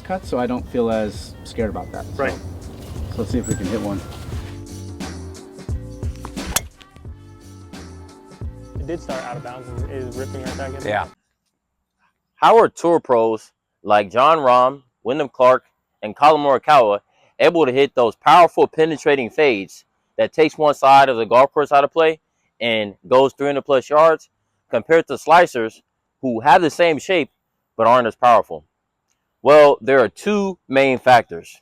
cuts, so I don't feel as scared about that. Right. So let's see if we can hit one. It did start out of bounds and is ripping right back in. Yeah. How are tour pros like John Rahm, Wyndham Clark, and Colin Morikawa able to hit those powerful penetrating fades that takes one side of the golf course out of play and goes 300+ yards compared to slicers who have the same shape but aren't as powerful? Well, there are two main factors.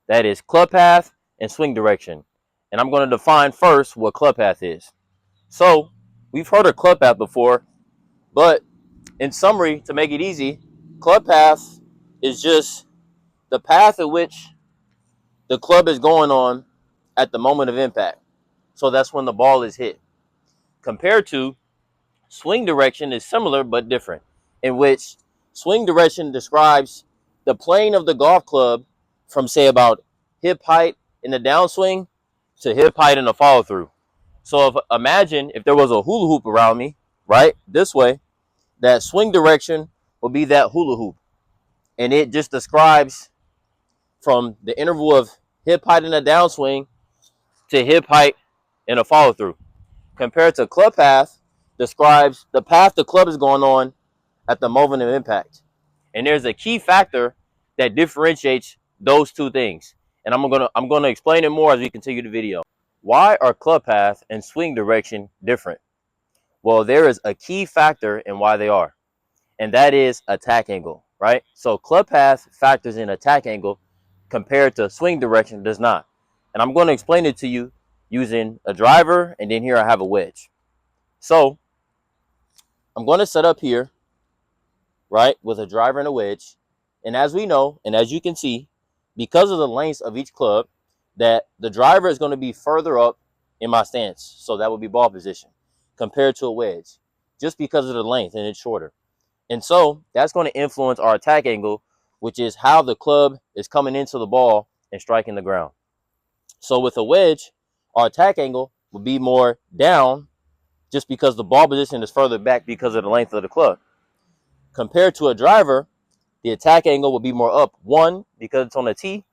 That is club path and swing direction. And I'm going to define first what club path is. So, we've heard of club path before, but in summary, to make it easy, club path is just the path at which the club is going on at the moment of impact. So that's when the ball is hit. Compared to swing direction is similar but different, in which swing direction describes the plane of the golf club from, say, about hip height in the downswing to hip height in the follow through. So imagine if there was a hula hoop around me, right, this way, that swing direction will be that hula hoop. And it just describes from the interval of hip height in a downswing to hip height in a follow through. Compared to club path, describes the path the club is going on at the moment of impact. And there's a key factor that differentiates those two things. And I'm gonna explain it more as we continue the video. Why are club path and swing direction different? Well, there is a key factor in why they are, and that is attack angle, right? So club path factors in attack angle compared to swing direction does not. And I'm going to explain it to you using a driver, and then here I have a wedge. So I'm going to set up here, right, with a driver and a wedge. And as we know, and as you can see, because of the lengths of each club, that the driver is going to be further up in my stance. So that would be ball position compared to a wedge, just because of the length and it's shorter. And so that's going to influence our attack angle, which is how the club is coming into the ball and striking the ground. So with a wedge, our attack angle will be more down just because the ball position is further back because of the length of the club. Compared to a driver, the attack angle will be more up. One, because it's on a tee,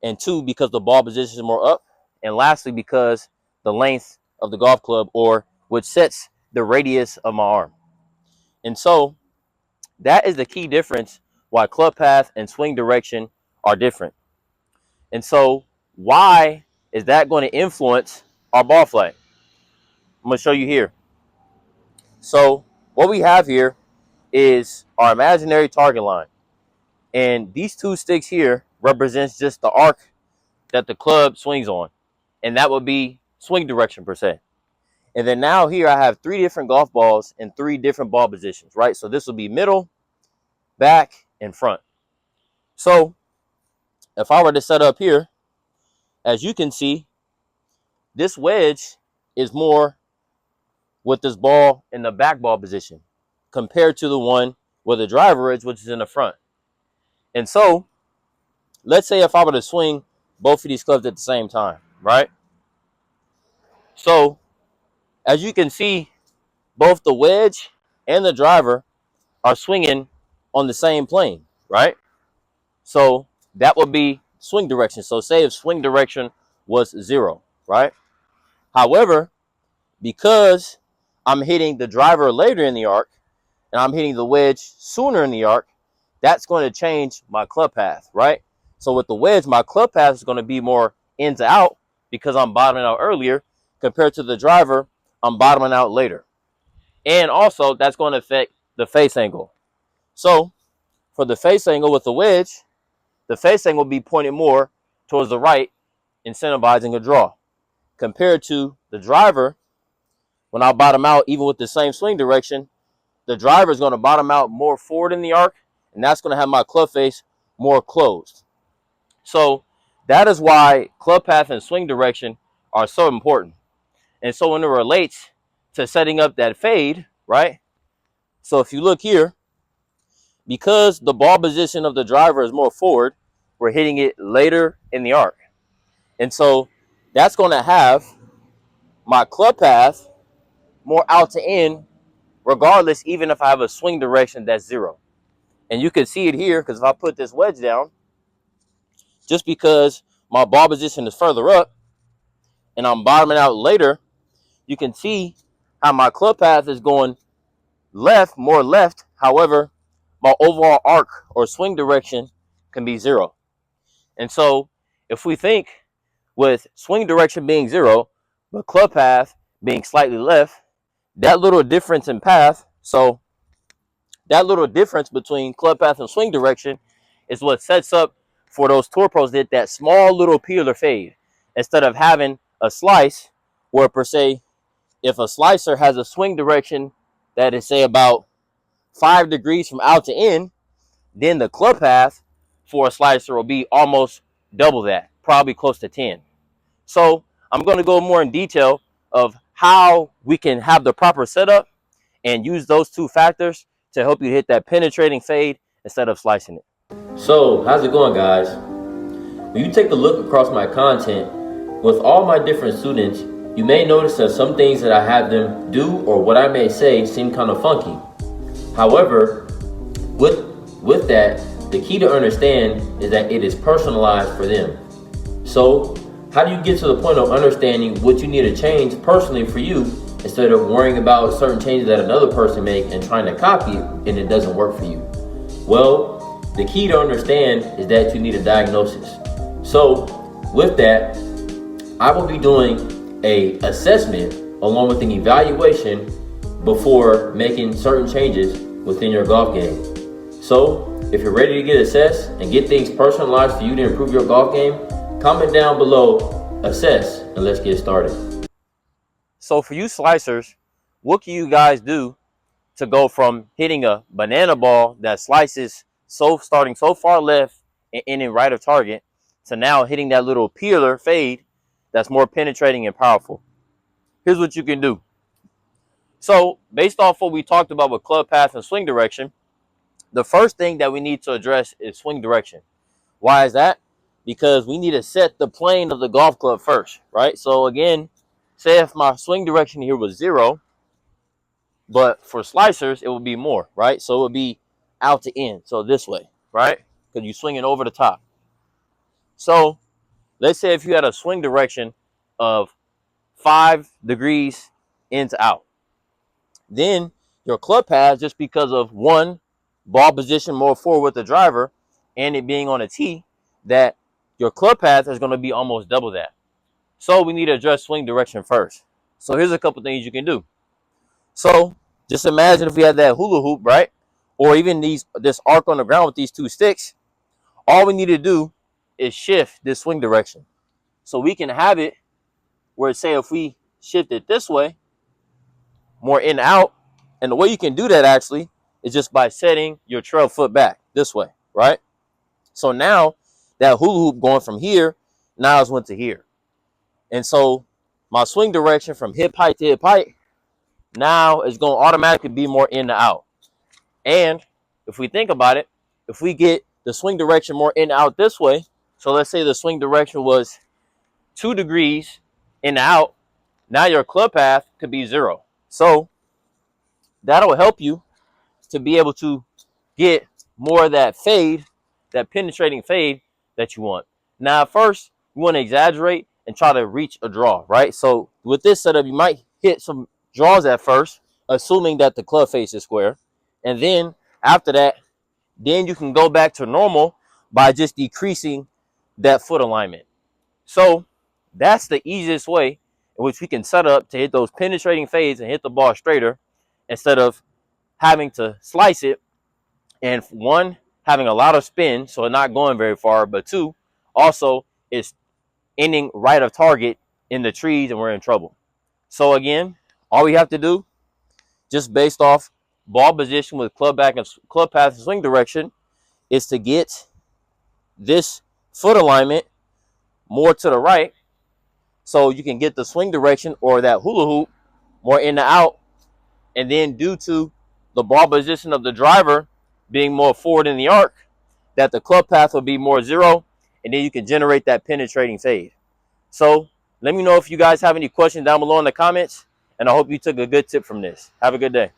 and two, because the ball position is more up. And lastly, because the length of the golf club, or which sets the radius of my arm. And so that is the key difference why club path and swing direction are different. And so why is that going to influence our ball flight? I'm going to show you here. So what we have here is our imaginary target line. And these two sticks here represents just the arc that the club swings on. And that would be swing direction per se. And then now here I have 3 different golf balls in 3 different ball positions, right? So this will be middle, back, and front. So if I were to set up here, as you can see, this wedge is more with this ball in the back ball position compared to the one where the driver is, which is in the front. And so let's say if I were to swing both of these clubs at the same time, right? So as you can see, both the wedge and the driver are swinging on the same plane, right? So that would be swing direction. So say if swing direction was 0, right? However, because I'm hitting the driver later in the arc and I'm hitting the wedge sooner in the arc, that's going to change my club path, right? So with the wedge, my club path is going to be more in to out because I'm bottoming out earlier, compared to the driver, I'm bottoming out later. And also that's going to affect the face angle. So for the face angle with the wedge, the face angle will be pointed more towards the right, incentivizing a draw. Compared to the driver, when I bottom out, even with the same swing direction, the driver is going to bottom out more forward in the arc, and that's going to have my club face more closed. So that is why club path and swing direction are so important. And so when it relates to setting up that fade, right? So if you look here, because the ball position of the driver is more forward, we're hitting it later in the arc. And so that's going to have my club path more out to in, regardless, even if I have a swing direction that's 0. And you can see it here because if I put this wedge down, just because my ball position is further up and I'm bottoming out later, you can see how my club path is going left, more left. However, my overall arc or swing direction can be 0. And so if we think with swing direction being 0, but club path being slightly left, that little difference in path, so that little difference between club path and swing direction is what sets up for those tour pros that that small little peeler fade. Instead of having a slice where, per se, if a slicer has a swing direction that is, say, about 5 degrees from out to in, then the club path for a slicer will be almost double that, probably close to 10. So I'm going to go more in detail of how we can have the proper setup and use those two factors to help you hit that penetrating fade instead of slicing it. So how's it going, guys? When you take a look across my content with all my different students, you may notice that some things that I have them do or what I may say seem kind of funky. However, with that, the key to understand is that it is personalized for them. So how do you get to the point of understanding what you need to change personally for you instead of worrying about certain changes that another person make and trying to copy it and it doesn't work for you? Well, the key to understand is that you need a diagnosis. So with that, I will be doing a assessment along with an evaluation before making certain changes within your golf game. So if you're ready to get assessed and get things personalized for you to improve your golf game, comment down below, assess, and let's get started. So for you slicers, what can you guys do to go from hitting a banana ball that slices starting so far left and ending right of target to now hitting that little peeler fade that's more penetrating and powerful? Here's what you can do. So based off what we talked about with club path and swing direction, the first thing that we need to address is swing direction. Why is that? Because we need to set the plane of the golf club first, right? So again, say if my swing direction here was 0, but for slicers, it would be more, right? So it would be out to in, so this way, right? Because you're swinging over the top. So let's say if you had a swing direction of 5 degrees in to out, then your club path, just because of one, ball position more forward with the driver and it being on a tee, that your club path is going to be almost double that. So we need to address swing direction first. So here's a couple things you can do. So just imagine if we had that hula hoop, right? Or even this arc on the ground with these 2 sticks. All we need to do is shift this swing direction. So we can have it where, say, if we shift it this way, more in and out. And the way you can do that actually is just by setting your trail foot back this way, right? So now that hula hoop going from here, now it's went to here. And so my swing direction from hip height to hip height now is going to automatically be more in to out. And if we think about it, if we get the swing direction more in to out this way, so let's say the swing direction was 2 degrees in to out, now your club path could be 0. So that'll help you to be able to get more of that fade, that penetrating fade that you want. Now, first, you want to exaggerate and try to reach a draw, right? So with this setup, you might hit some draws at first, assuming that the club face is square. And then after that, then you can go back to normal by just decreasing that foot alignment. So that's the easiest way in which we can set up to hit those penetrating fades and hit the ball straighter instead of having to slice it, and one, having a lot of spin, so not going very far, but 2, also is ending right of target in the trees and we're in trouble. So again, all we have to do, just based off ball position with club path and swing direction, is to get this foot alignment more to the right so you can get the swing direction or that hula hoop more in and out. And then due to the ball position of the driver being more forward in the arc, that the club path will be more 0, and then you can generate that penetrating fade. So let me know if you guys have any questions down below in the comments, and I hope you took a good tip from this. Have a good day.